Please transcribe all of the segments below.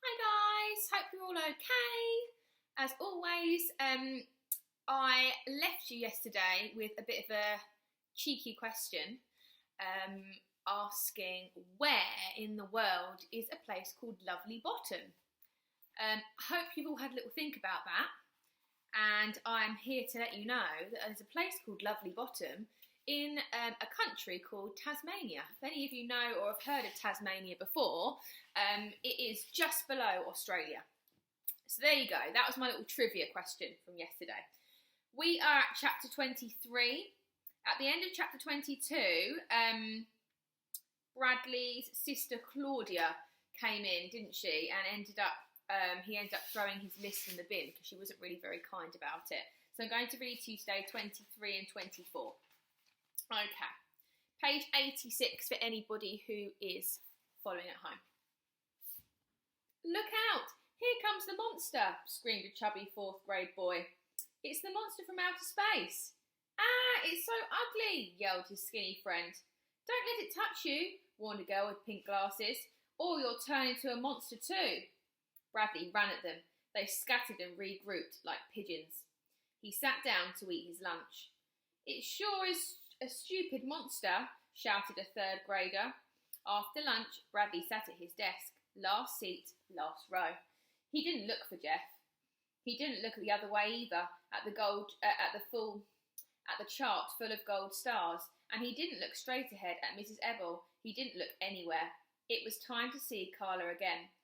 Hi guys, hope you're all okay. As always, I left you yesterday with a bit of a cheeky question, asking where in the world is a place called Lovely Bottom. I hope you've all had a little think about that, and I'm here to let you know that there's a place called Lovely Bottom in a country called Tasmania. If any of you know or have heard of Tasmania before, it is just below Australia. So there you go. That was my little trivia question from yesterday. We are at chapter 23. At the end of chapter 22, Bradley's sister Claudia came in, didn't she? And he ended up throwing his list in the bin because she wasn't really very kind about it. So I'm going to read to you today 23 and 24. Okay, page 86 for anybody who is following at home. Look out! Here comes the monster, screamed a chubby 4th grade boy. It's the monster from outer space. Ah, it's so ugly, yelled his skinny friend. Don't let it touch you, warned a girl with pink glasses, or you'll turn into a monster too. Bradley ran at them. They scattered and regrouped like pigeons. He sat down to eat his lunch. It sure is a stupid monster, shouted a 3rd grader. After lunch, Bradley sat at his desk. Last seat, last row. He didn't look for Jeff. He didn't look the other way either, at the chart full of gold stars, and he didn't look straight ahead at Mrs. Ebel. He didn't look anywhere. It was time to see Carla again.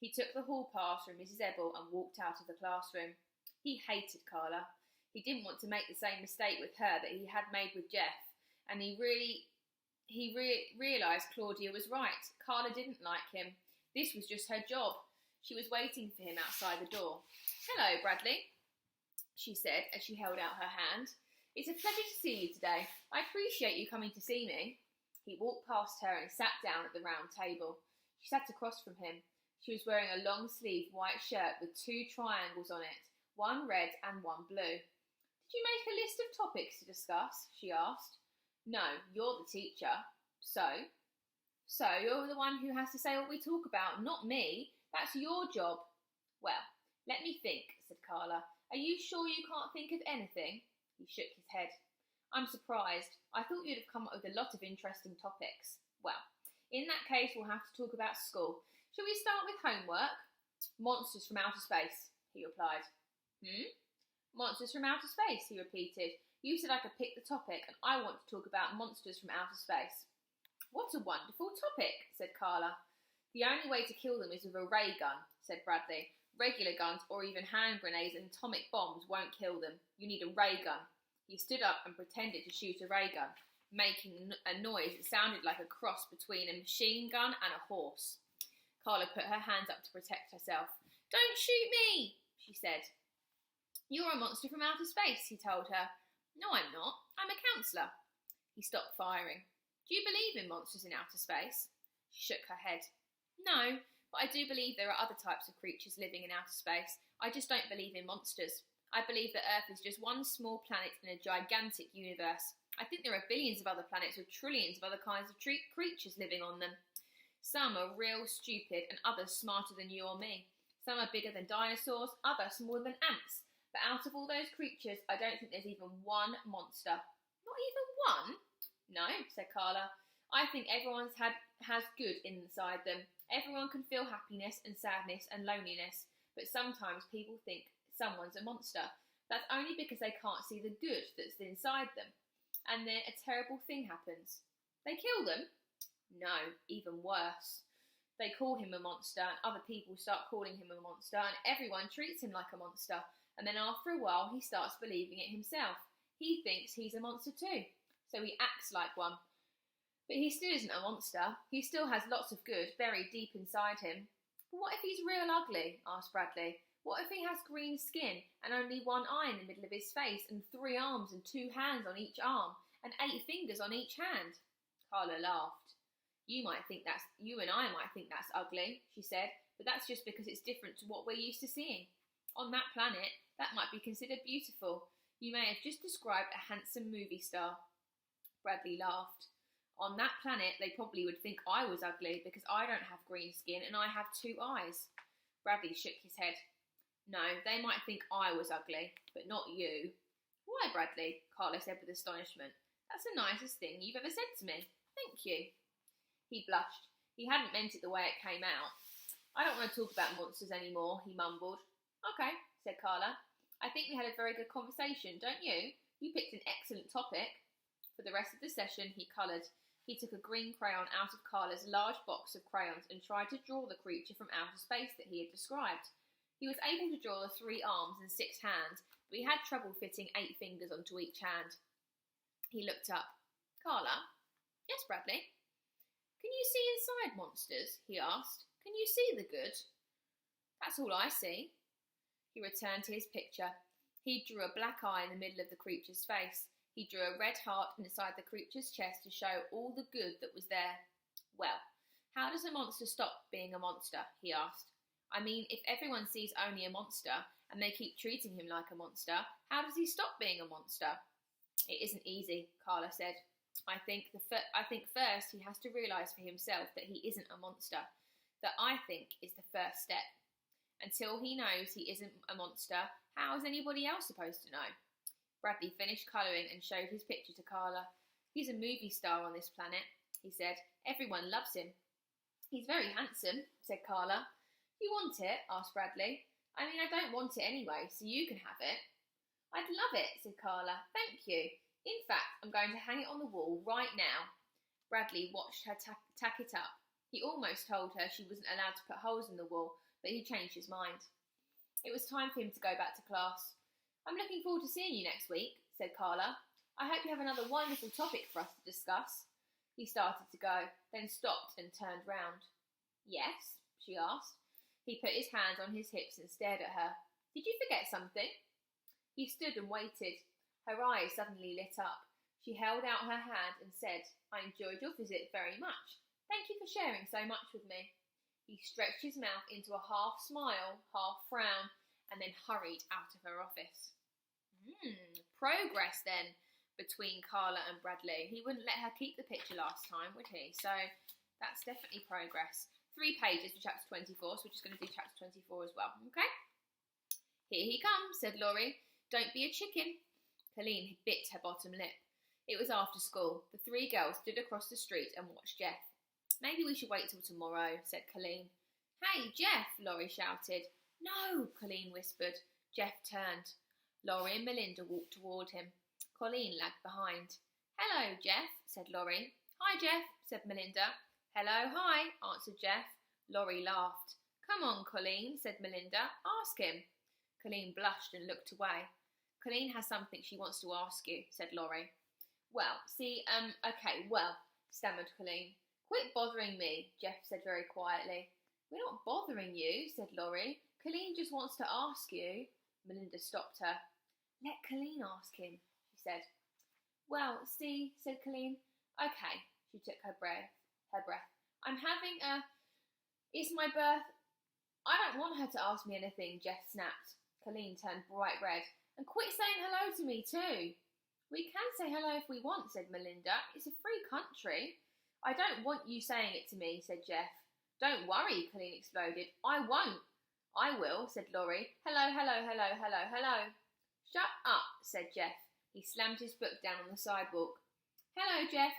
He took the hall pass from Mrs. Ebel and walked out of the classroom. He hated Carla. He didn't want to make the same mistake with her that he had made with Jeff, and he realised Claudia was right. Carla didn't like him. This was just her job. She was waiting for him outside the door. Hello, Bradley, she said as she held out her hand. It's a pleasure to see you today. I appreciate you coming to see me. He walked past her and sat down at the round table. She sat across from him. She was wearing a long-sleeved white shirt with 2 triangles on it, one red and one blue. Did you make a list of topics to discuss? She asked. No, you're the teacher. So you're the one who has to say what we talk about, not me. That's your job. Well, let me think, said Carla. Are you sure you can't think of anything? He shook his head. I'm surprised. I thought you'd have come up with a lot of interesting topics. Well, in that case, we'll have to talk about school. Shall we start with homework? Monsters from outer space, he replied. Monsters from outer space, he repeated. You said I could pick the topic, and I want to talk about monsters from outer space. What a wonderful topic, said Carla. The only way to kill them is with a ray gun, said Bradley. Regular guns or even hand grenades and atomic bombs won't kill them. You need a ray gun. He stood up and pretended to shoot a ray gun, making a noise that sounded like a cross between a machine gun and a horse. Carla put her hands up to protect herself. Don't shoot me, she said. You're a monster from outer space, he told her. No, I'm not. I'm a counsellor. He stopped firing. Do you believe in monsters in outer space? She shook her head. No, but I do believe there are other types of creatures living in outer space. I just don't believe in monsters. I believe that Earth is just one small planet in a gigantic universe. I think there are billions of other planets with trillions of other kinds of creatures living on them. Some are real stupid and others smarter than you or me. Some are bigger than dinosaurs, others smaller than ants. But out of all those creatures, I don't think there's even one monster. Not even one? No, said Carla. I think everyone has good inside them. Everyone can feel happiness and sadness and loneliness, but sometimes people think someone's a monster. That's only because they can't see the good that's inside them. And then a terrible thing happens. They kill them? No, even worse. They call him a monster, and other people start calling him a monster, and everyone treats him like a monster. And then after a while, he starts believing it himself. He thinks he's a monster too, so he acts like one. But he still isn't a monster. He still has lots of good buried deep inside him. But what if he's real ugly? Asked Bradley. What if he has green skin and only one eye in the middle of his face and 3 arms and 2 hands on each arm and 8 fingers on each hand? Carla laughed. You and I might think that's ugly, she said, but that's just because it's different to what we're used to seeing. On that planet, that might be considered beautiful. You may have just described a handsome movie star. Bradley laughed. On that planet, they probably would think I was ugly because I don't have green skin and I have 2 eyes. Bradley shook his head. No, they might think I was ugly, but not you. Why, Bradley? Carla said with astonishment. That's the nicest thing you've ever said to me. Thank you. He blushed. He hadn't meant it the way it came out. I don't want to talk about monsters anymore, he mumbled. Okay, said Carla. I think we had a very good conversation, don't you? You picked an excellent topic. For the rest of the session, he coloured. He took a green crayon out of Carla's large box of crayons and tried to draw the creature from outer space that he had described. He was able to draw the 3 arms and 6 hands, but he had trouble fitting 8 fingers onto each hand. He looked up. Carla? Yes, Bradley? Can you see inside monsters? He asked. Can you see the good? That's all I see. He returned to his picture. He drew a black eye in the middle of the creature's face. He drew a red heart inside the creature's chest to show all the good that was there. Well, how does a monster stop being a monster? He asked. I mean, if everyone sees only a monster and they keep treating him like a monster, how does he stop being a monster? It isn't easy, Carla said. I think first he has to realise for himself that he isn't a monster. That, I think, is the first step. Until he knows he isn't a monster, how is anybody else supposed to know? Bradley finished colouring and showed his picture to Carla. He's a movie star on this planet, he said. Everyone loves him. He's very handsome, said Carla. You want it? Asked Bradley. I mean, I don't want it anyway, so you can have it. I'd love it, said Carla. Thank you. In fact, I'm going to hang it on the wall right now. Bradley watched her tack it up. He almost told her she wasn't allowed to put holes in the wall, but he changed his mind. It was time for him to go back to class. I'm looking forward to seeing you next week, said Carla. I hope you have another wonderful topic for us to discuss. He started to go, then stopped and turned round. Yes? She asked. He put his hands on his hips and stared at her. Did you forget something? He stood and waited. Her eyes suddenly lit up. She held out her hand and said, I enjoyed your visit very much. Thank you for sharing so much with me. He stretched his mouth into a half smile, half frown, and then hurried out of her office. Progress then between Carla and Bradley. He wouldn't let her keep the picture last time, would he? So that's definitely progress. 3 pages for chapter 24, so we're just going to do chapter 24 as well, okay? Here he comes, said Laurie. Don't be a chicken. Colleen bit her bottom lip. It was after school. The 3 girls stood across the street and watched Jeff. Maybe we should wait till tomorrow, said Colleen. Hey, Jeff, Laurie shouted. No, Colleen whispered. Jeff turned. Laurie and Melinda walked toward him. Colleen lagged behind. Hello, Jeff, said Laurie. Hi, Jeff, said Melinda. Hello, hi, answered Jeff. Laurie laughed. Come on, Colleen, said Melinda. Ask him. Colleen blushed and looked away. Colleen has something she wants to ask you, said Laurie. Well, stammered Colleen. Quit bothering me, Jeff said very quietly. We're not bothering you, said Laurie. Colleen just wants to ask you. Melinda stopped her. Let Colleen ask him, she said. Well, see, said Colleen. Okay, she took her breath. It's my birth. I don't want her to ask me anything, Jeff snapped. Colleen turned bright red. And quit saying hello to me too. We can say hello if we want, said Melinda. It's a free country. I don't want you saying it to me, said Jeff. Don't worry, Colleen exploded. I won't. I will, said Laurie. Hello, hello, hello, hello, hello. Shut up, said Jeff. He slammed his book down on the sidewalk. Hello, Jeff,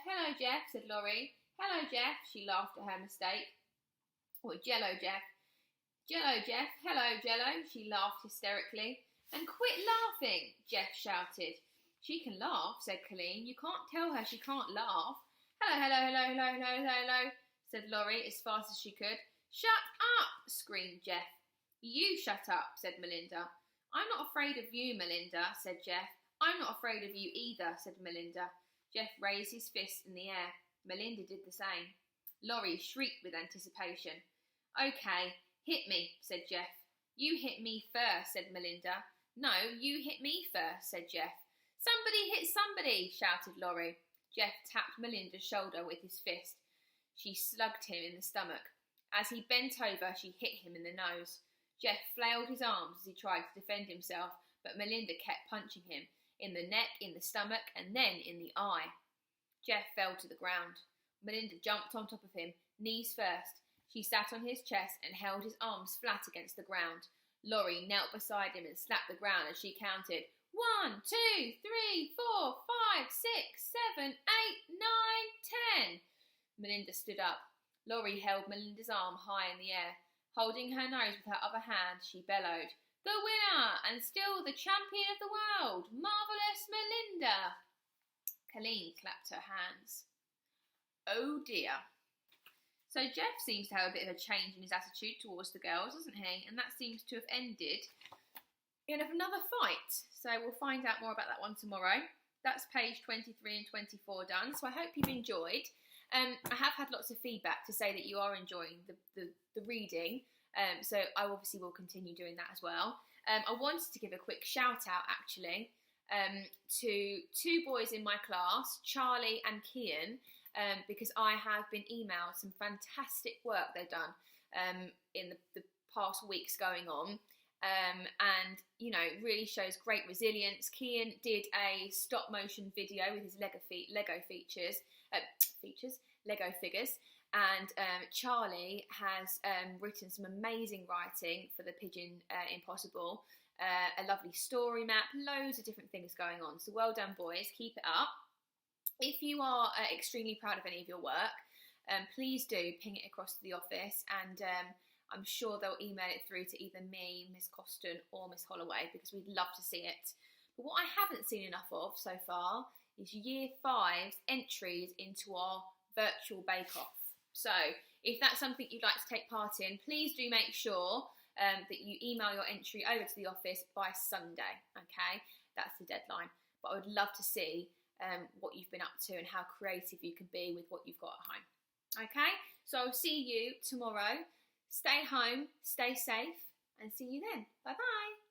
said Laurie. Hello, Jeff, she laughed at her mistake. Or Jello, Jeff. Jello, Jeff, hello, Jello, she laughed hysterically. And quit laughing, Jeff shouted. She can laugh, said Colleen. You can't tell her she can't laugh. Hello, hello, hello, hello, hello, hello, said Laurie as fast as she could. Shut up, screamed Jeff. You shut up, said Melinda. I'm not afraid of you, Melinda, said Jeff. I'm not afraid of you either, said Melinda. Jeff raised his fist in the air. Melinda did the same. Laurie shrieked with anticipation. Okay, hit me, said Jeff. You hit me first, said Melinda. No, you hit me first, said Jeff. Somebody hit somebody, shouted Laurie. Jeff tapped Melinda's shoulder with his fist. She slugged him in the stomach. As he bent over, she hit him in the nose. Jeff flailed his arms as he tried to defend himself, but Melinda kept punching him, in the neck, in the stomach, and then in the eye. Jeff fell to the ground. Melinda jumped on top of him, knees first. She sat on his chest and held his arms flat against the ground. Laurie knelt beside him and slapped the ground as she counted 1, 2, 3, 4, 5, 6, 7, 8, 9, 10. Melinda stood up. Laurie held Melinda's arm high in the air. Holding her nose with her other hand, she bellowed, "The winner, and still the champion of the world, Marvellous Melinda!" Colleen clapped her hands. Oh dear. So Jeff seems to have a bit of a change in his attitude towards the girls, doesn't he? And that seems to have ended in another fight. So we'll find out more about that one tomorrow. That's page 23 and 24 done. So I hope you've enjoyed. I have had lots of feedback to say that you are enjoying the reading. So I obviously will continue doing that as well. I wanted to give a quick shout out actually to two boys in my class, Charlie and Kian, because I have been emailed some fantastic work they've done in the past weeks going on. And, you know, really shows great resilience. Kian did a stop motion video with his Lego figures. And Charlie has written some amazing writing for the Pigeon Impossible. A lovely story map, loads of different things going on. So well done, boys. Keep it up. If you are extremely proud of any of your work, please do ping it across to the office, and I'm sure they'll email it through to either me, Miss Coston, or Miss Holloway, because we'd love to see it. But what I haven't seen enough of so far is Year 5's entries into our virtual bake-off. So if that's something you'd like to take part in, please do make sure that you email your entry over to the office by Sunday, okay? That's the deadline. But I would love to see what you've been up to and how creative you can be with what you've got at home. Okay, so I'll see you tomorrow. Stay home, stay safe, and see you then. Bye-bye.